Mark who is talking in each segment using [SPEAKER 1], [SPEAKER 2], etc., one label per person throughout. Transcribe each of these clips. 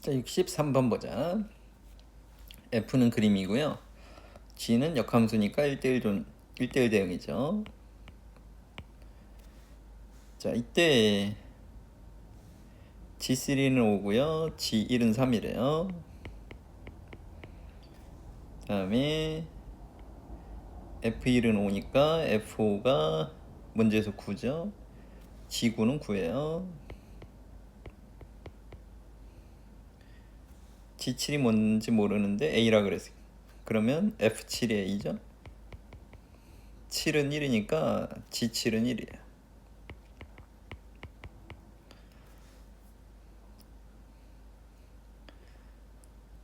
[SPEAKER 1] 자, 63번 보자. F는 그림이고요. G는 역함수니까 1대1 대응이죠. 자, 이때 G3는 5고요. G1은 3이래요. 그 다음에 F1은 5니까 F5가 문제에서 9죠. G9는 9예요. G7이 뭔지 모르는데 A라 그랬어요. 그러면 F7이 A죠. 7은 1이니까 G7은 1이에요.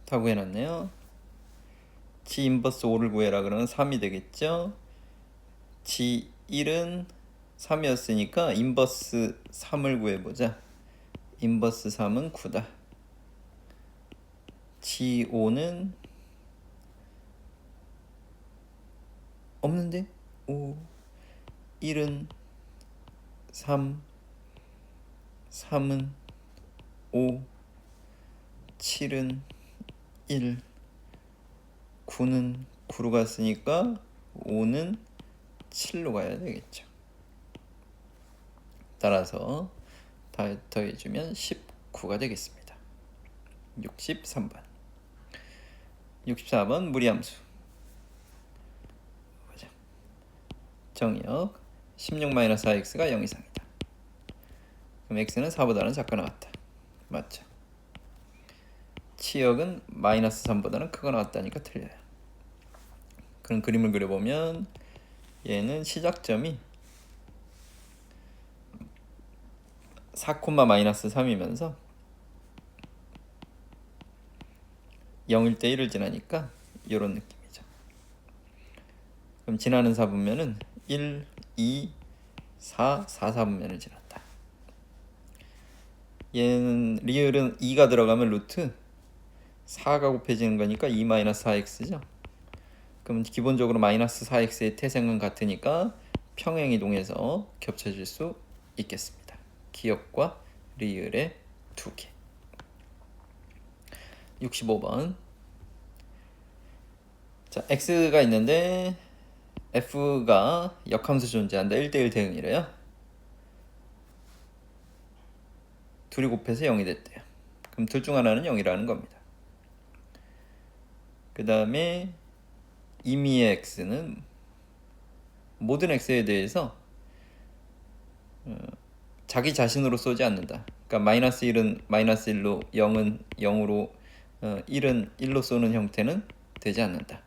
[SPEAKER 1] 다 구해놨네요. G 인버스 5를 구해라 그러면 3이 되겠죠. G1은 3이었으니까 인버스 3을 구해보자. 인버스 3은 9다. G5는 없는데? 5 1은 3 3은 5 7은 1 9는 9로 갔으니까 5는 7로 가야 되겠죠. 따라서 다 더해주면 19가 되겠습니다. 63번. 64번 무리함수. 보자. 정의역 16-4x가 0 이상이다. 그럼 x는 4보다는 작거나 같다. 맞죠? 치역은 마이너스 3보다는 크거나 같다니까 틀려요. 그럼 그림을 그려보면 얘는 시작점이 4,-3이면서 0일 때 1을 지나니까 이런 느낌이죠. 그럼 지나는 4분면은 1, 2, 4, 4분면을 지난다. 얘는 리을은 2가 들어가면 루트 4가 곱해지는 거니까 2-4x죠. 그럼 기본적으로 마이너스 4x의 태생은 같으니까 평행이동해서 겹쳐질 수 있겠습니다. 기역과 리을의 2개. 65번. 자, x가 있는데 f가 역함수 존재한다. 1대1 대응이래요. 둘이 곱해서 0이 됐대요. 그럼 둘 중 하나는 0이라는 겁니다. 그 다음에 임의의 x는 모든 x에 대해서 자기 자신으로 쏘지 않는다. 그러니까 마이너스 1은 마이너스 1로 0은 0으로 1은 1로 쏘는 형태는 되지 않는다.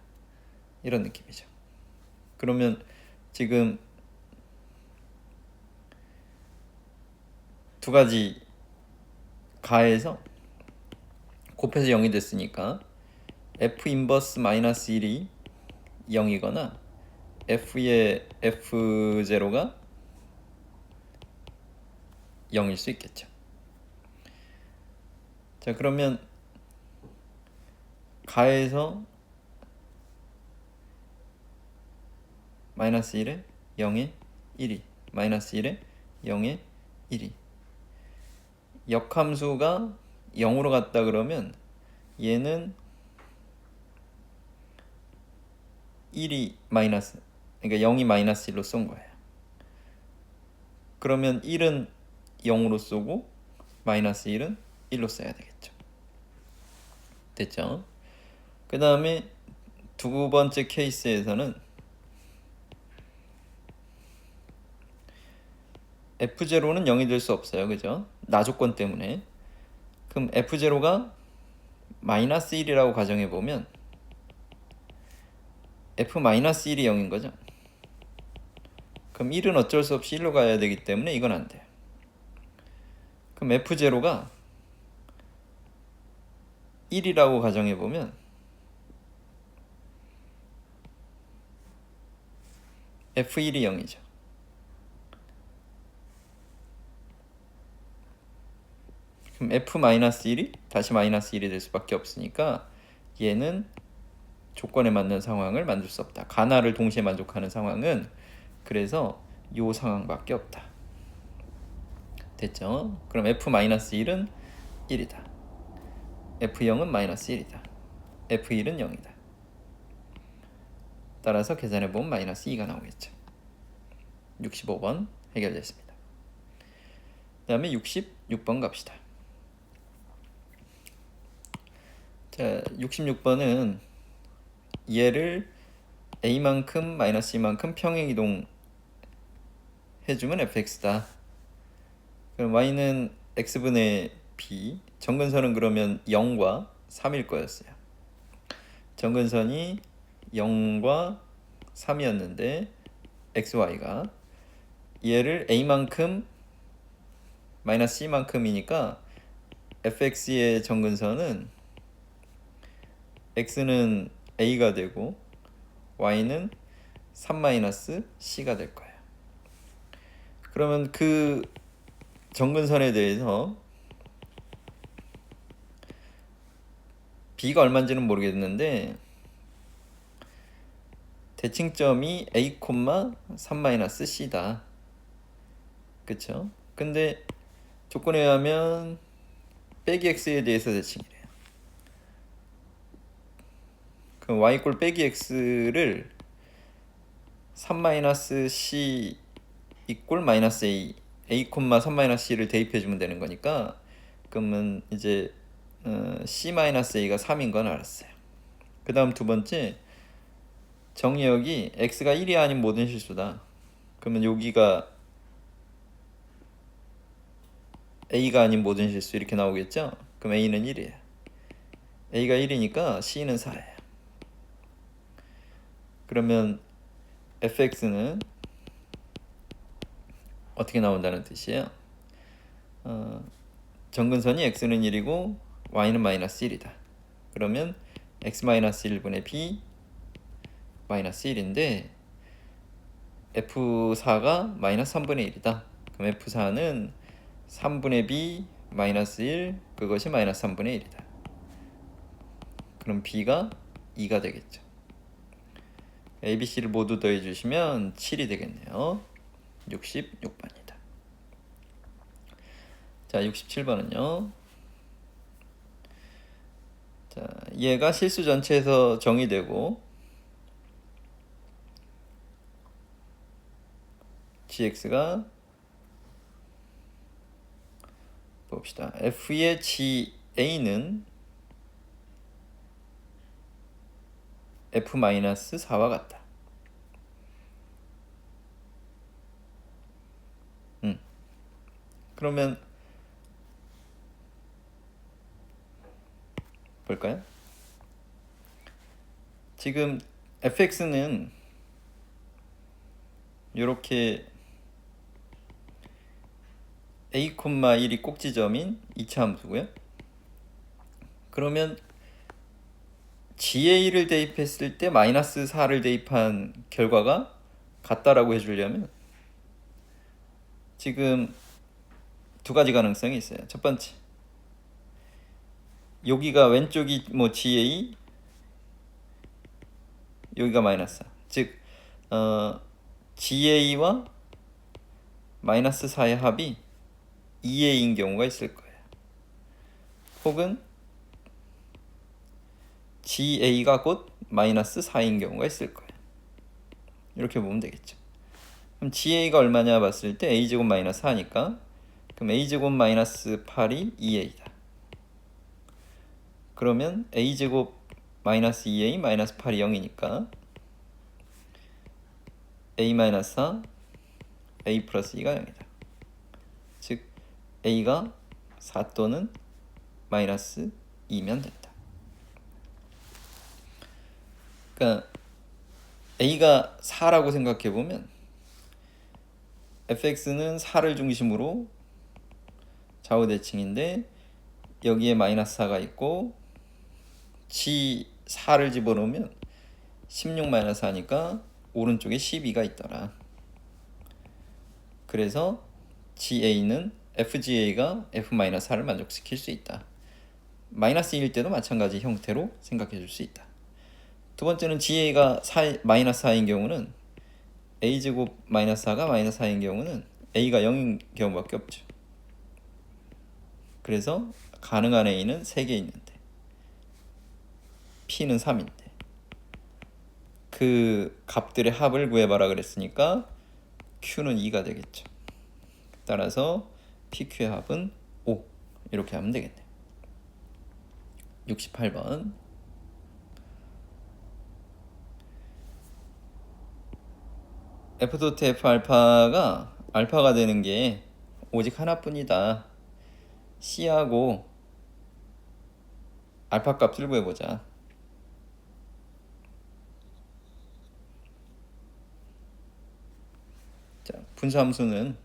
[SPEAKER 1] 이런 느낌이죠. 그러면 지금 두 가지 가해서 곱해서 0이 됐으니까 f 인버스 마이너스 1이 0이거나 f의 f0가 0일 수 있겠죠. 자, 그러면 가해서 마이너스 1에 0에 1이 마이너스 1에 0에 1이 역함수가 0으로 갔다 그러면 얘는 1이 마이너스, 그러니까 0이 마이너스 1로 쏜 거예요. 그러면 1은 0으로 쏘고 마이너스 1은 1로 써야 되겠죠. 됐죠? 그 다음에 두 번째 케이스에서는 F0는 0이 될 수 없어요. 그죠? 나조건 때문에. 그럼 F0가 마이너스 1이라고 가정해보면 F-1이 0인 거죠. 그럼 1은 어쩔 수 없이 1로 가야 되기 때문에 이건 안 돼요. 그럼 F0가 1이라고 가정해보면 F1이 0이죠. 그럼 F-1이 다시 마이너스 1이 될 수밖에 없으니까 얘는 조건에 맞는 상황을 만들 수 없다. 가나를 동시에 만족하는 상황은 그래서 요 상황밖에 없다. 됐죠? 그럼 F-1은 1이다. F0은 마이너스 1이다. F1은 0이다. 따라서 계산해보면 마이너스 2가 나오겠죠. 65번 해결됐습니다. 그 다음에 66번 갑시다. 자, 66번은 얘를 a만큼 마이너스 2만큼 평행이동 해주면 fx다. 그럼 y는 x분의 b, 정근선은 그러면 0과 3일 거였어요. 정근선이 0과 3이었는데 xy가 얘를 a만큼 마이너스 c만큼이니까 fx의 정근선은 x는 a가 되고 y는 3-c가 될 거예요. 그러면 그 정근선에 대해서 b가 얼마인지는 모르겠는데 대칭점이 a, 3-c다. 그쵸? 근데 조건에 의하면 빼기 x에 대해서 대칭이래요. 그럼 y 꼴 빼기 x를 3-c 이꼴 마이너스 a, a,3-c를 대입해주면 되는 거니까 그러면 이제 c-a가 3인 건 알았어요. 그 다음 두 번째, 정의역이 x가 1이 아닌 모든 실수다. 그러면 여기가 a가 아닌 모든 실수 이렇게 나오겠죠? 그럼 a는 1이에요. a가 1이니까 c는 4예요. 그러면 fx는 어떻게 나온다는 뜻이에요? 정근선이 x는 1이고 y는 마이너스 1이다. 그러면 x-1분의 b 마이너스 1인데 f4가 마이너스 3분의 1이다. 그럼 f4는 3분의 b 마이너스 1, 그것이 마이너스 3분의 1이다. 그럼 b가 2가 되겠죠. a, b, c를 모두 더해주시면 7이 되겠네요. 66번이다. 자, 67번은요. 자, 얘가 실수 전체에서 정의되고 gx가 봅시다. f의 ga는 f-4와 같다. 그러면 볼까요? 지금 fx는 이렇게 a,1이 꼭지점인 2차 함수고요. 그러면 ga를 대입했을 때 마이너스 4를 대입한 결과가 같다라고 해주려면 지금 두 가지 가능성이 있어요. 첫 번째, 여기가 왼쪽이 뭐 ga, 여기가 마이너스 4. 즉 ga와 마이너스 4의 합이 2a인 경우가 있을 거예요. 혹은 ga가 곧 마이너스 4인 경우가 있을 거예요. 이렇게 보면 되겠죠. 그럼 ga가 얼마냐 봤을 때 a제곱 마이너스 4니까 그럼 a제곱 마이너스 8이 2a다. 그러면 a제곱 마이너스 2a 마이너스 8이 0이니까 a 마이너스 4, a 플러스 2가 0이다. 즉 a가 4 또는 마이너스 2면 된다. 그러니까 a가 4라고 생각해보면 fx는 4를 중심으로 좌우대칭인데 여기에 마이너스 4가 있고 g 4를 집어넣으면 16 마이너스 4니까 오른쪽에 12가 있더라. 그래서 ga는 fga가 f-4를 만족시킬 수 있다. 마이너스 1일 때도 마찬가지 형태로 생각해 줄 수 있다. 두 번째는 ga가 마이너스 4인 경우는 a제곱 마이너스 4가 마이너스 4인 경우는 a가 0인 경우밖에 없죠. 그래서 가능한 a는 3개 있는데 P는 3인데 그 값들의 합을 구해봐라 그랬으니까 Q는 2가 되겠죠. 따라서 PQ의 합은 5 이렇게 하면 되겠네. 68번 F.F 알파가 알파가 되는 게 오직 하나뿐이다. C하고 알파 값을 구해보자. 자, 분수함수는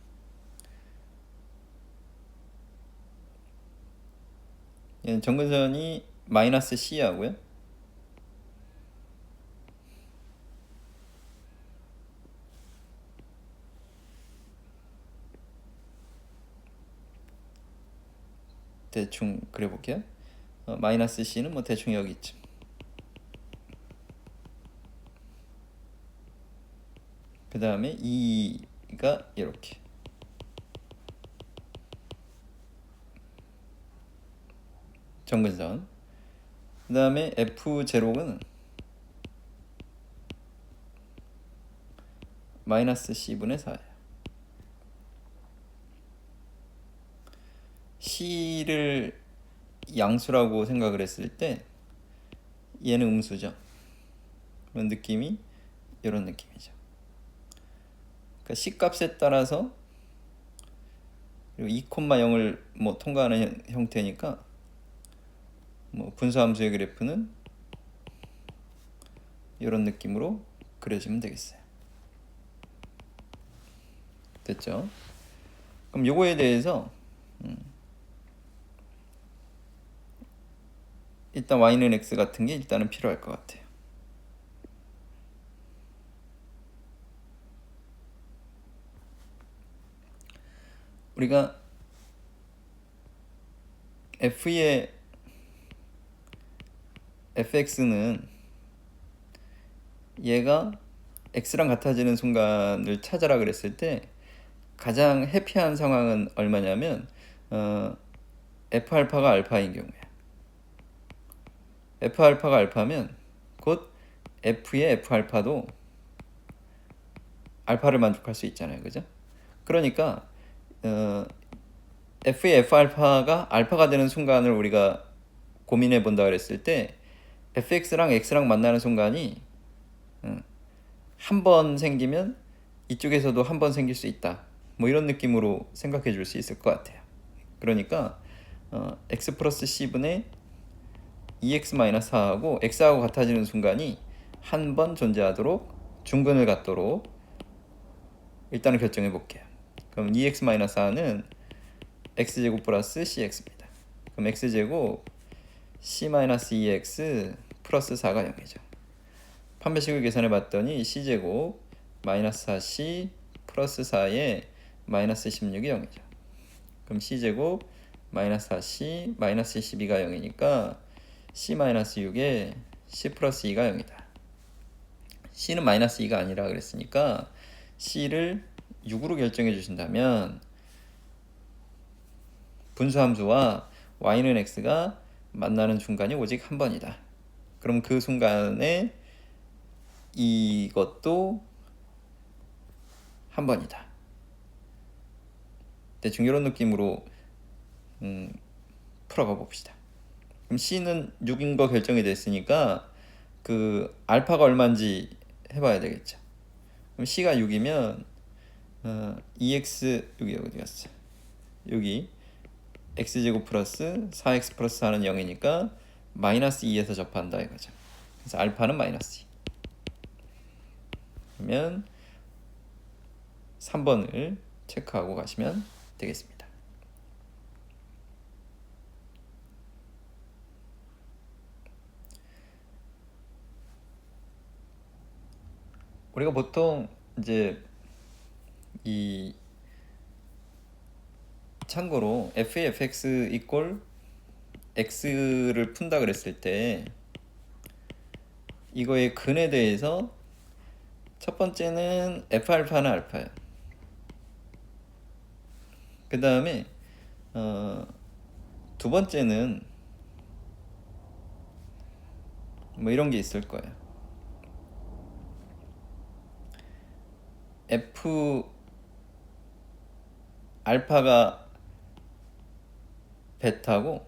[SPEAKER 1] 얘는 정근선이 마이너스 C하고요. 대충 그려볼게요. 마이너스 C는 뭐 대충 여기 있죠. 그 다음에 2가 이렇게. 정근선. 그 다음에 F0는 마이너스 C분의 4예요. C를 양수라고 생각을 했을 때 얘는 음수죠. 그런 느낌이 이런 느낌이죠. 그러니까 C 값에 따라서 2,0을 뭐 통과하는 형태니까 뭐 분수함수의 그래프는 이런 느낌으로 그려지면 되겠어요. 됐죠? 그럼 요거에 대해서 일단 y는 x 같은 게 일단은 필요할 것 같아요. 우리가 f의 fx는 얘가 x랑 같아지는 순간을 찾아라 그랬을 때 가장 해피한 상황은 얼마냐면 f 알파가 알파인 경우에 f 알파가 알파면 곧 f의 f 알파도 알파를 만족할 수 있잖아요. 그죠? 그러니까 f의 f 알파가 알파가 되는 순간을 우리가 고민해 본다 그랬을 때 fx랑 x랑 만나는 순간이 한 번 생기면 이쪽에서도 한 번 생길 수 있다. 뭐 이런 느낌으로 생각해 줄 수 있을 것 같아요. 그러니까 x 플러스 c분의 2x 마이너스 4하고 x하고 같아지는 순간이 한 번 존재하도록 중근을 갖도록 일단은 결정해 볼게요. 그럼 2x 마이너스 4는 x제곱 플러스 cx입니다. 그럼 x제곱 c 마이너스 2x 플러스 4가 0이죠. 판별식을 계산해 봤더니 c제곱 마이너스 4c 플러스 4에 마이너스 16이 0이죠. 그럼 c제곱 마이너스 4c 마이너스 12가 0이니까 c 마이너스 6에 c 플러스 2가 0이다. c는 마이너스 2가 아니라 그랬으니까 c를 6으로 결정해 주신다면 분수함수와 y는 x가 만나는 순간이 오직 한 번이다. 그럼 그 순간에 이것도 한 번이다. 대충 이런 느낌으로 풀어가 봅시다. 그럼 C는 6인 거 결정이 됐으니까 그 알파가 얼마인지 해봐야 되겠죠. 그럼 C가 6이면 2x 여기 어디 갔어? 여기 x제곱 플러스 4x 플러스 4는 0이니까 마이너스 2에서 접한다 이거죠. 그래서 알파는 마이너스 2. 그러면 3번을 체크하고 가시면 되겠습니다. 우리가 보통 이제 이 참고로 f의 fx 이꼴 x를 푼다 그랬을 때 이거의 근에 대해서 첫 번째는 f 알파는 알파야. 그 다음에 두 번째는 뭐 이런 게 있을 거예요. F 알파가 베타고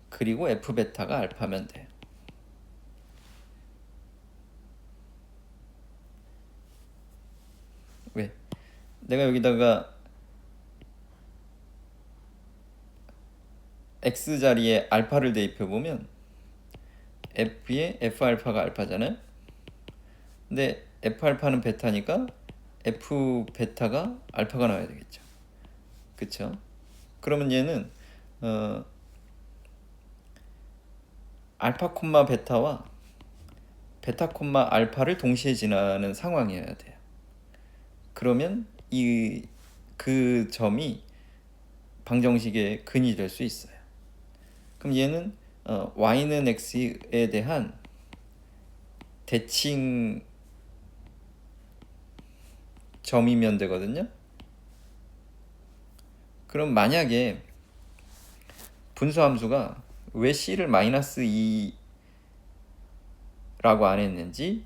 [SPEAKER 1] 그리고 F 베타가 알파면 돼. 왜? 내가 여기다가 X 자리에 알파를 대입해 보면 F에 F 알파가 알파잖아요. 근데 F 알파는 베타니까 F 베타가 알파가 나와야 되겠죠. 그쵸? 그러면 얘는 알파 콤마 베타와 베타 콤마 알파를 동시에 지나는 상황이어야 돼요. 그러면 그 점이 방정식의 근이 될 수 있어요. 그럼 얘는 y는 x에 대한 대칭 점이면 되거든요. 그럼 만약에 분수함수가 왜 c를 마이너스 2라고 안 했는지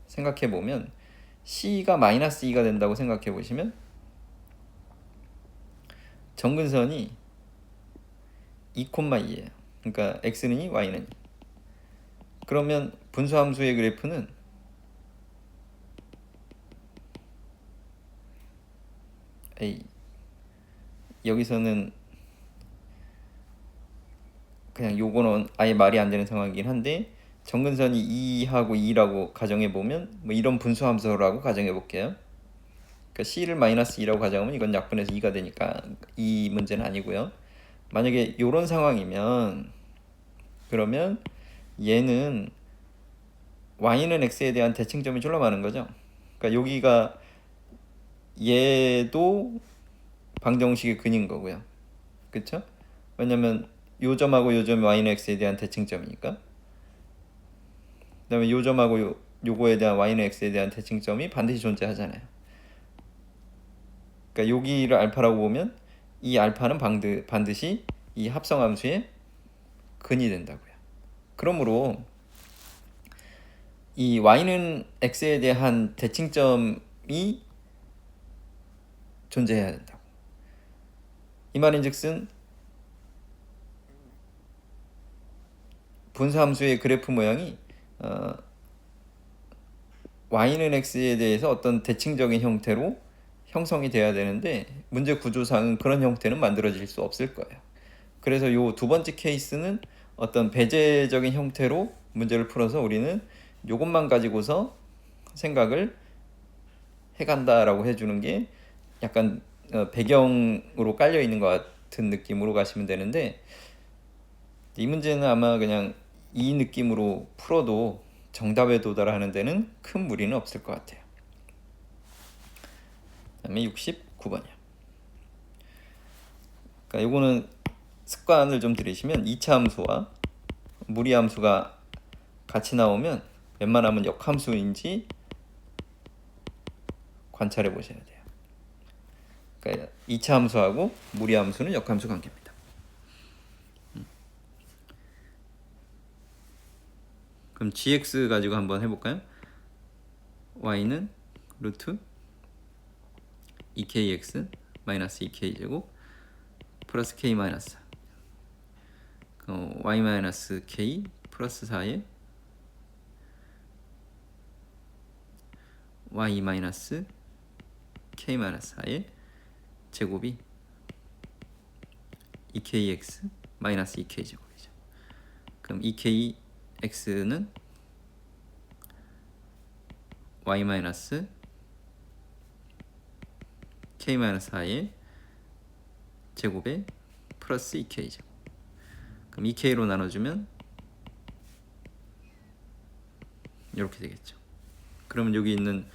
[SPEAKER 1] 생각해 보면 c가 마이너스 2가 된다고 생각해 보시면 정근선이 2,2예요. 그러니까 x는 2, y는 2. 그러면 분수함수의 그래프는 여기서는 그냥 요거는 아예 말이 안 되는 상황이긴 한데 정근선이 2하고 2라고 가정해 보면 뭐 이런 분수함수라고 가정해 볼게요. 그러니까 c를 마이너스 2라고 가정하면 이건 약분해서 2가 되니까 이 문제는 아니고요. 만약에 요런 상황이면 그러면 얘는 y는 x에 대한 대칭점이 졸라 많은 거죠. 그러니까 여기가 얘도 방정식의 근인 거고요. 그쵸? 왜냐면 요 점하고 요 점이 y는 x에 대한 대칭점이니까. 그 다음에 요 점하고 요거에 대한 y는 x에 대한 대칭점이 반드시 존재하잖아요. 그러니까 여기를 알파라고 보면 이 알파는 반드시 이 합성함수의 근이 된다고요. 그러므로 이 y는 x에 대한 대칭점이 존재해야 된다고. 이 말인즉슨 분수함수의 그래프 모양이 y는 x에 대해서 어떤 대칭적인 형태로 형성이 돼야 되는데 문제 구조상은 그런 형태는 만들어질 수 없을 거예요. 그래서 요 두 번째 케이스는 어떤 배제적인 형태로 문제를 풀어서 우리는 요것만 가지고서 생각을 해간다라고 해주는 게 약간 배경으로 깔려 있는 것 같은 느낌으로 가시면 되는데 이 문제는 아마 그냥 이 느낌으로 풀어도 정답에 도달하는 데는 큰 무리는 없을 것 같아요. 그 다음에 69번이요. 그러니까 요거는 습관을 좀 들이시면 2차 함수와 무리함수가 같이 나오면 웬만하면 역함수인지 관찰해 보셔야 돼요. 그러니까 2차 함수하고 무리함수는 역함수 관계입니다. 그럼 gx 가지고 한번 해볼까요? y는 루트 2kx 마이너스 2k 제곱 플러스 k 마이너스 y 마이너스 k 플러스 4에 y 마이너스 k 마이너스 4의 제곱이 2kx 마이너스 2k 제곱이죠. 그럼 2kx는 y 마이너스 k 마이너스 4의 제곱에 플러스 2k 제곱. 그럼 2k로 나눠주면 이렇게 되겠죠. 그러면 여기 있는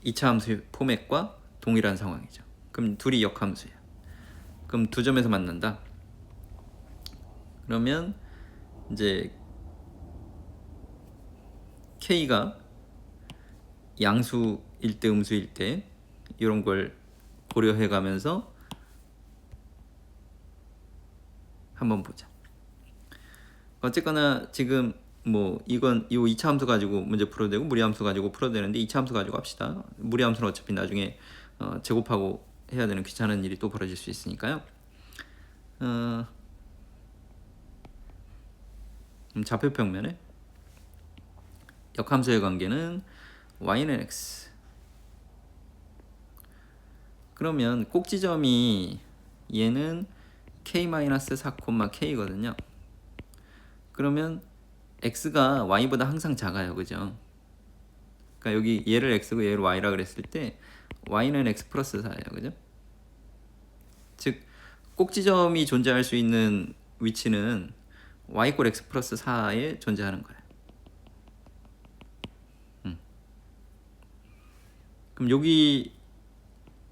[SPEAKER 1] 2차 함수 포맷과 동일한 상황이죠. 그럼 둘이 역함수예요. 그럼 두 점에서 만난다. 그러면 이제 k가 양수일 때 음수일 때 이런 걸 고려해 가면서 한번 보자. 어쨌거나 지금 뭐 이건 이 2차 함수 가지고 문제 풀어도 되고 무리함수 가지고 풀어도 되는데 2차 함수 가지고 합시다. 무리함수는 어차피 나중에 제곱하고 해야 되는 귀찮은 일이 또 벌어질 수 있으니까요. 좌표 평면에 역함수의 관계는 y는 x. 그러면 꼭지점이 얘는 k-4,k거든요. 그러면 x가 y보다 항상 작아요. 그죠? 그러니까 여기 얘를 x고 얘를 y라 그랬을 때 y는 x 플러스 4예요. 그죠? 즉 꼭지점이 존재할 수 있는 위치는 y = x 플러스 4에 존재하는 거예요. 그럼 여기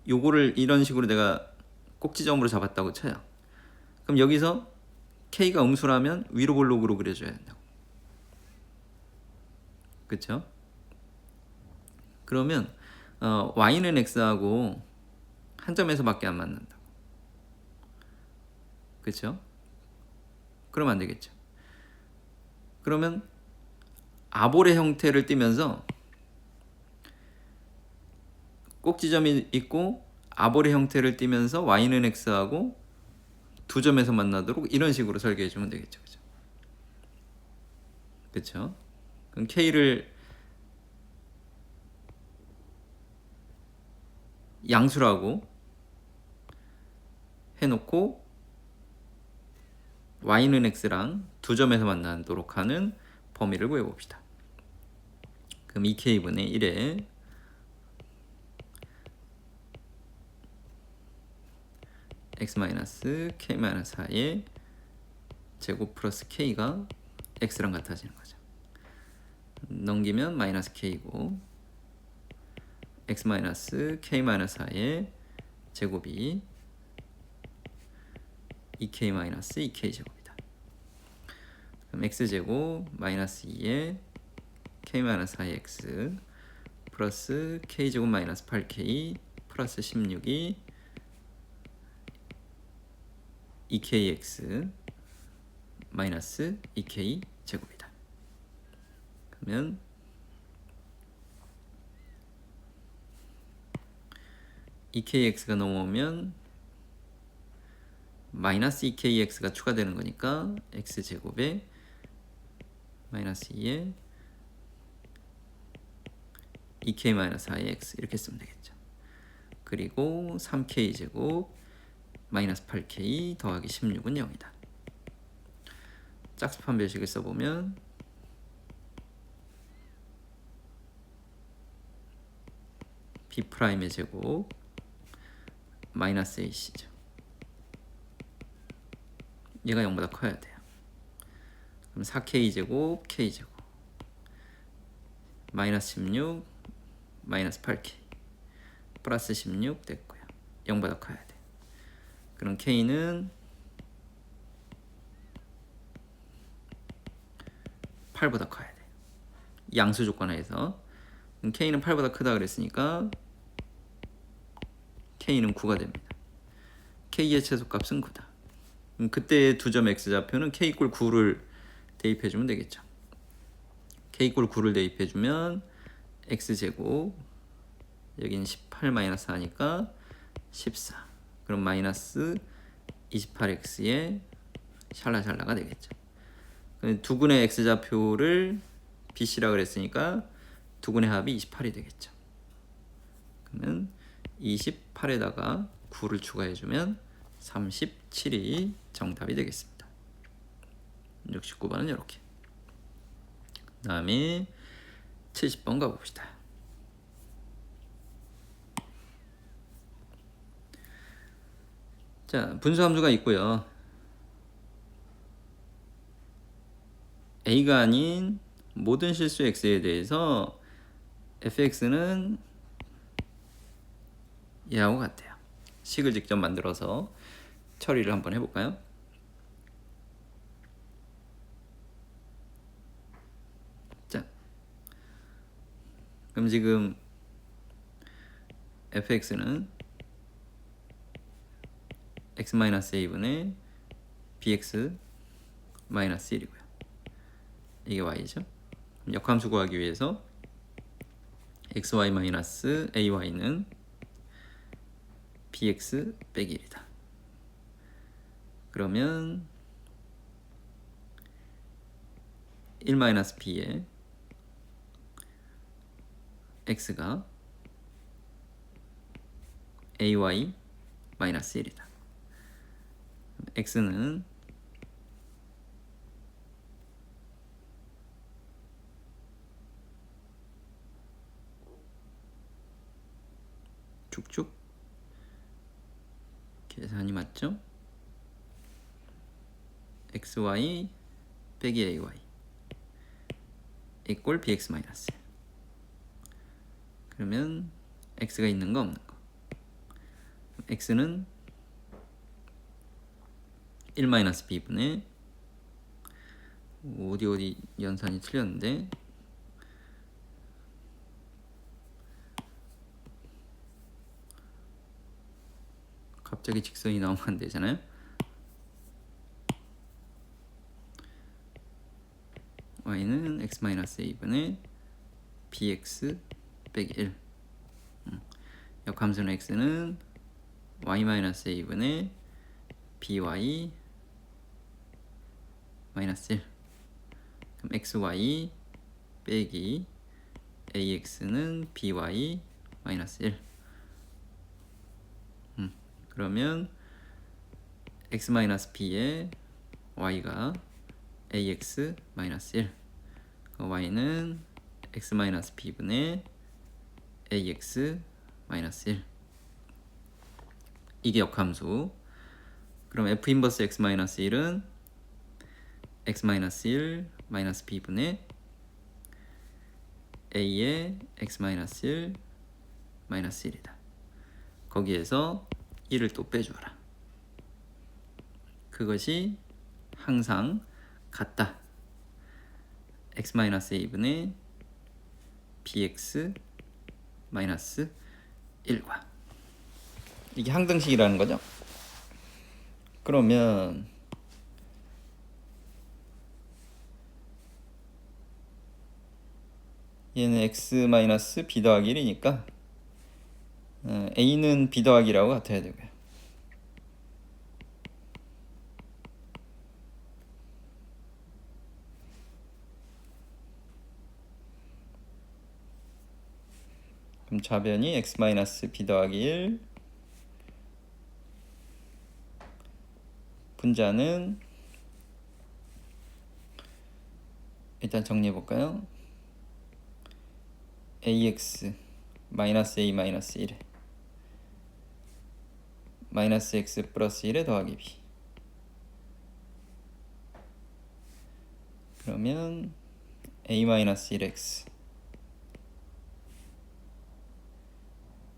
[SPEAKER 1] 요거를 이런 식으로 내가 꼭지점으로 잡았다고 쳐요. 그럼 여기서 k가 음수라면 위로 볼록으로 그려줘야 된다고. 그쵸? 그러면 y는 x하고 한 점에서 밖에 안 만난다고. 그쵸? 그러면 안 되겠죠. 그러면 아볼의 형태를 띠면서 꼭지점이 있고 아볼의 형태를 띠면서 y는 x하고 두 점에서 만나도록 이런 식으로 설계해 주면 되겠죠. 그죠? 그쵸? 그럼 k를 양수라고 해놓고 y는 x랑 두 점에서 만나도록 하는 범위를 구해봅시다. 그럼 2k분의 1에 x-k-4의 제곱 플러스 k가 x랑 같아지는 거죠. 넘기면 마이너스 k고 x-k-4의 제곱이 2k-2k 제곱이다. 그럼 x제곱 마이너스 2에 k-4의 x 플러스 k제곱 마이너스 8k 플러스 16이 2kx 마이너스 2k 제곱이다. 그러면 (2kx가) 넘어오면 마이너스 2kx가 추가되는 거니까 x제곱에 마이너스 2에 2k-4x 이렇게 쓰면 되겠죠. 그리고 3k제곱 마이너스 8k 더하기 16은 0이다. 짝수판 별식을 써보면 b'의 제곱 마이너스 ac죠. 얘가 0보다 커야 돼요. 그럼 4k제곱 k제곱 마이너스 16 마이너스 8k 플러스 16 됐고요. 0보다 커야 돼. 그럼 k는 8보다 커야 돼. 양수 조건에서 k는 8보다 크다 그랬으니까 k는 9가 됩니다. k의 최소값은 9다. 그때 두 점 x좌표는 k = 9를 대입해주면 되겠죠. k = 9를 대입해주면 x제곱 여기는 18-4니까 14. 그럼 마이너스 28x의 샬라샬라가 되겠죠. 두근의 x좌표를 bc라 그랬으니까 두근의 합이 28이 되겠죠. 그러면 28에다가 9를 추가해주면 37이 정답이 되겠습니다. 69번은 이렇게. 그 다음에 70번 가봅시다. 자, 분수함수가 있고요. a가 아닌 모든 실수 x에 대해서 fx는 얘하고 같아요. 식을 직접 만들어서 처리를 한번 해볼까요? 자, 그럼 지금 fx는 x-a분의 bx-1이고요. 이게 y죠. 역함수 구하기 위해서 xy-ay는 bx 빼기 1이다. 그러면 1-b에 x가 ay-1이다. x는 쭉쭉 계산이 맞죠? xy 빼기 ay 이꼴 bx 마이너스 1. 그러면 x가 있는 거 없는 거. x는 1-b분의 어디 연산이 틀렸는데 갑자기 직선이 나오면 안 되잖아요. y는 x-a분의 bx 빼기 1. 역함수는 x는 y-a분의 by 마이너스 1. 그럼 xy 빼기 ax는 by 마이너스 1. 그러면 x-b에 y가 ax 마이너스 1. y는 x-b분의 ax 마이너스 1. 이게 역함수. 그럼 f 인버스 x-1은 x-1 마이너스 b분의 a의 x-1 마이너스 1이다. 거기에서 1을 또 빼주어라. 그것이 항상 같다. x-a분의 bx 마이너스 1과 이게 항등식이라는 거죠. 그러면 얘는 x-b 더하기 1이니까 a는 b 더하기라고 같아야 되고요. 그럼 좌변이 x-b 더하기 1, 분자는 일단 정리해 볼까요? ax 마이너스 a 마이너스 1에 마이너스 x 플러스 1에 더하기 b. 그러면 a 마이너스 1x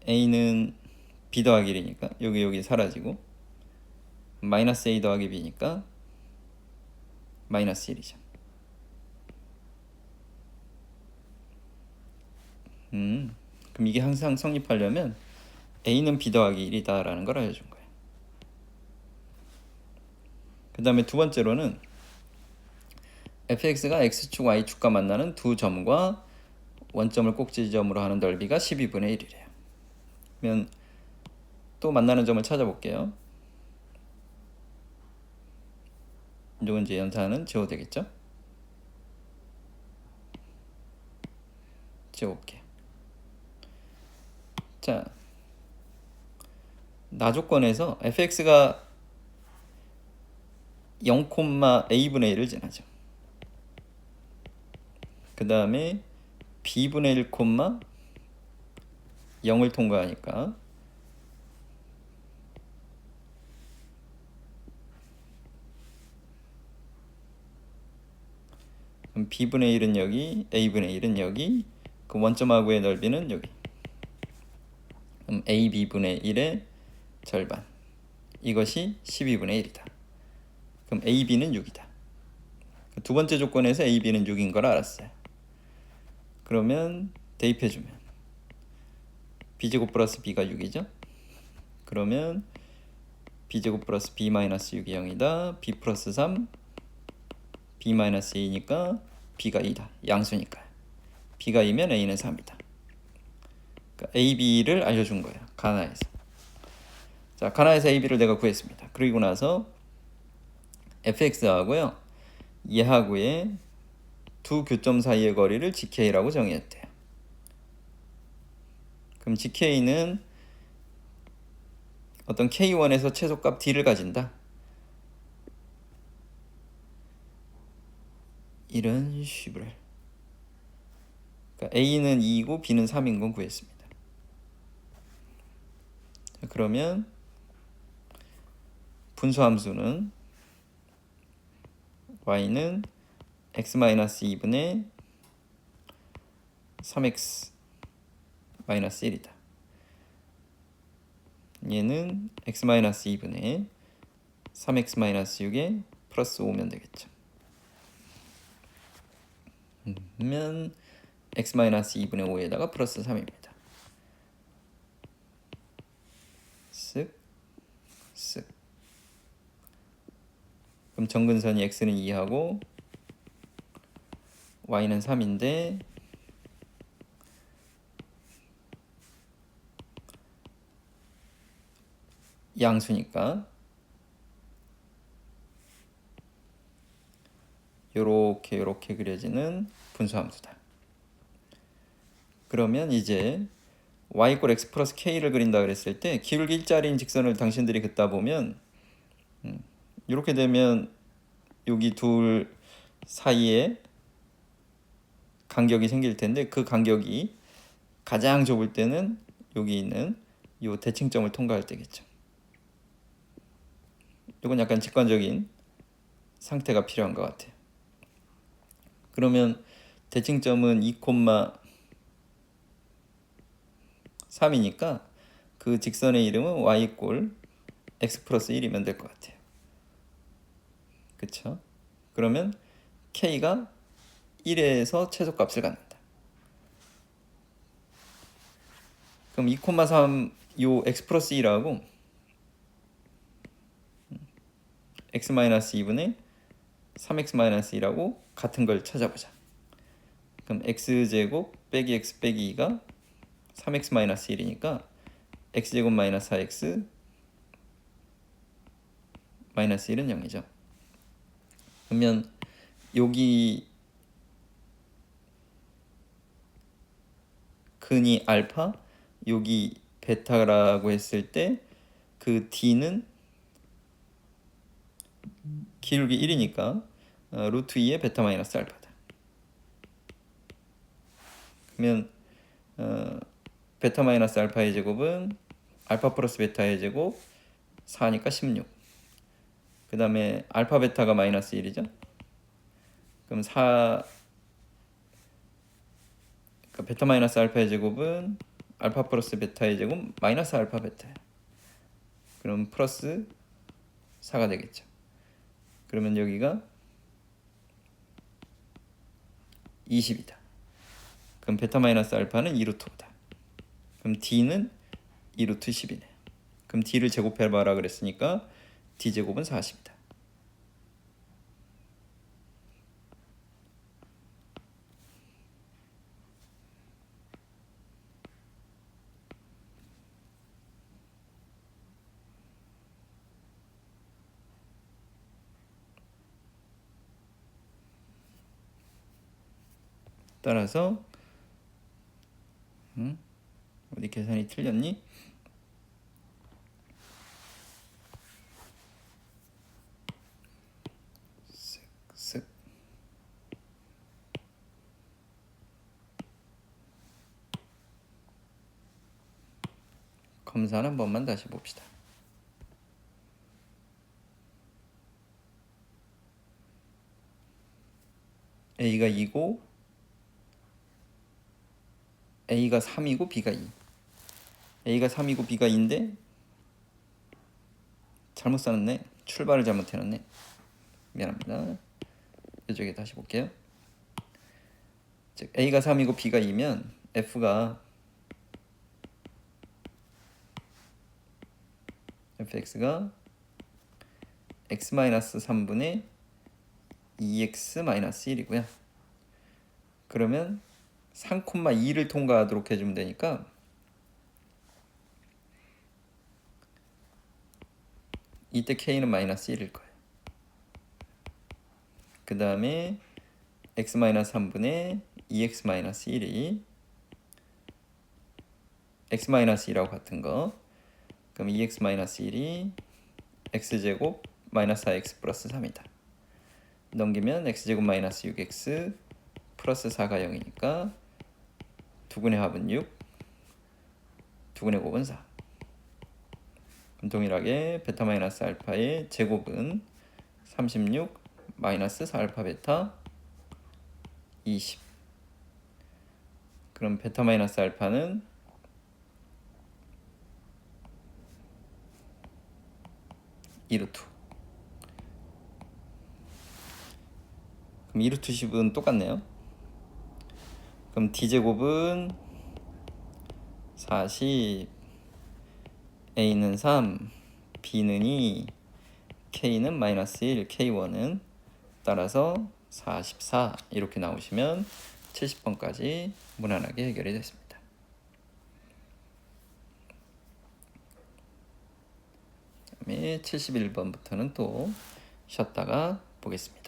[SPEAKER 1] a는 b 더하기 1이니까 여기 사라지고 마이너스 a 더하기 b니까 마이너스 1이죠. 그럼 이게 항상 성립하려면 a는 b 더하기 1이다 라는 걸 알려준 거예요. 그 다음에 두 번째로는 fx가 x축 y축과 만나는 두 점과 원점을 꼭지점으로 하는 넓이가 12분의 1이래요. 그러면 또 만나는 점을 찾아볼게요. 이건 이제 연산은 지워도 되겠죠? 지워볼게요. 자, 나조건에서 fx가 0,a분의 1을 지나죠. 그 다음에 b분의 1, 0을 통과하니까 그럼 b분의 1은 여기, a분의 1은 여기, 그 원점하고의 넓이는 여기. 그럼 ab분의 1의 절반. 이것이 12분의 1이다. 그럼 ab는 6이다. 두 번째 조건에서 ab는 6인 걸 알았어요. 그러면 대입해주면 b제곱 플러스 b가 6이죠. 그러면 b제곱 플러스 b 마이너스 6이 0이다. b 플러스 3 b 마이너스 2니까 b가 2다. 양수니까. b가 2면 a는 3이다. 그러니까 a, b를 알려준 거예요. 가나에서. 자, 가나에서 a, b를 내가 구했습니다. 그리고 나서 fx하고요, 얘하고의 두 교점 사이의 거리를 gk라고 정의했대요. 그럼 gk는 어떤 k1에서 최소값 d를 가진다. 이런 식으로. 그러니까 a는 2이고 b는 3인 건 구했습니다. 자, 그러면 분수함수는 y는 x-2분의 3x-1이다. 얘는 x-2분의 3x-6에 플러스 5면 되겠죠. 그러면 x-2분의 5에다가 플러스 3입니다. 쓱 쓱. 그럼 정근선이 x는 2하고 y는 3인데 양수니까 요렇게 그려지는 분수함수다. 그러면 이제 y = x 플러스 k를 그린다 그랬을 때 기울기 1짜리인 직선을 당신들이 긋다 보면 이렇게 되면 여기 둘 사이에 간격이 생길 텐데, 그 간격이 가장 좁을 때는 여기 있는 이 대칭점을 통과할 때겠죠. 이건 약간 직관적인 상태가 필요한 것 같아요. 그러면 대칭점은 2,3이니까 그 직선의 이름은 y = x 플러스 1이면 될 것 같아요. 그쵸? 그러면 k가 1에서 최소값을 갖는다. 그럼 2,3 요 x 플러스 1하고 x-2분의 3x-1하고 같은 걸 찾아보자. 그럼 x제곱 빼기 x 빼기 2가 3x-1이니까 x제곱 마이너스 4x 마이너스 1은 0이죠. 그러면 여기 근이 알파, 여기 베타라고 했을 때 그 d는 기울기 1이니까 루트 2의 베타 마이너스 알파다. 그러면 베타 마이너스 알파의 제곱은 알파 플러스 베타의 제곱 4니까 16. 그 다음에 알파 베타가 마이너스 1이죠. 그럼 4, 그러니까 베타 마이너스 알파의 제곱은 알파 플러스 베타의 제곱 마이너스 알파 베타예요. 그럼 플러스 4가 되겠죠. 그러면 여기가 20이다. 그럼 베타 마이너스 알파는 2루트 5다. 그럼 d는 2루트 10이네. 그럼 d를 제곱해봐라 그랬으니까 d제곱은 40이다. 따라서 어디 계산이 틀렸니? 쓱쓱. 검사는 한 번만 다시 봅시다. A가 2고 A가 3이고 B가 2. A가 3이고 B가 2인데 잘못 써놨네. 출발을 잘못해놨네. 미안합니다. 이쪽에 다시 볼게요. 즉 A가 3이고 B가 2면 fx가 x-3분의 2x-1이고요. 그러면 3,2를 통과하도록 해주면 되니까 이때 k는 마이너스 1일 거예요. 그 다음에 x-3분의 2x-1이 x-2라고 같은 거. 그럼 2x-1이 x제곱 마이너스 4x 플러스 3이다. 넘기면 x제곱 마이너스 6x 플러스 4가 0이니까 2분의 합은 6, 2분의 곱은 4. 그럼 동일하게 베타 마이너스 알파의 제곱은 36 마이너스 4알파 베타 20. 그럼 베타 마이너스 알파는 2루트. 그럼 2루트 10은 똑같네요. 그럼 d제곱은 40, a는 3, b는 2, k는 마이너스 1, k1은 따라서 44 이렇게 나오시면 70번까지 무난하게 해결이 됐습니다. 그다음에 71번부터는 또 쉬었다가 보겠습니다.